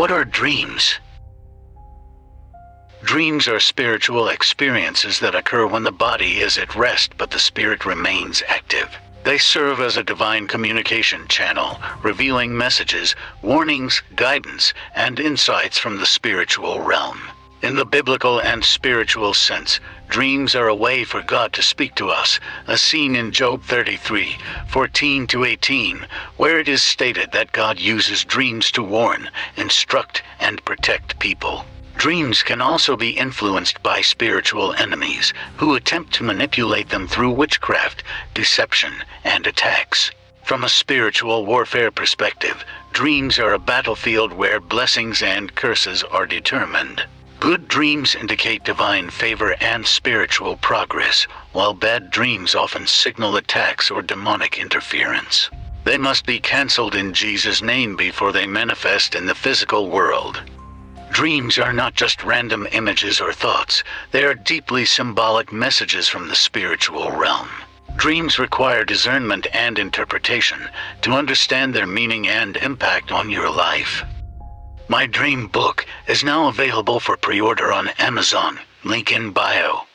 What are dreams? Dreams are spiritual experiences that occur when the body is at rest but the spirit remains active. They serve as a divine communication channel, revealing messages, warnings, guidance, and insights from the spiritual realm. In the biblical and spiritual sense, dreams are a way for God to speak to us, as seen in Job 33:14-18, where it is stated that God uses dreams to warn, instruct, and protect people. Dreams can also be influenced by spiritual enemies, who attempt to manipulate them through witchcraft, deception, and attacks. From a spiritual warfare perspective, dreams are a battlefield where blessings and curses are determined. Good dreams indicate divine favor and spiritual progress, while bad dreams often signal attacks or demonic interference. They must be cancelled in Jesus' name before they manifest in the physical world. Dreams are not just random images or thoughts, they are deeply symbolic messages from the spiritual realm. Dreams require discernment and interpretation to understand their meaning and impact on your life. My dream book is now available for pre-order on Amazon, link in bio.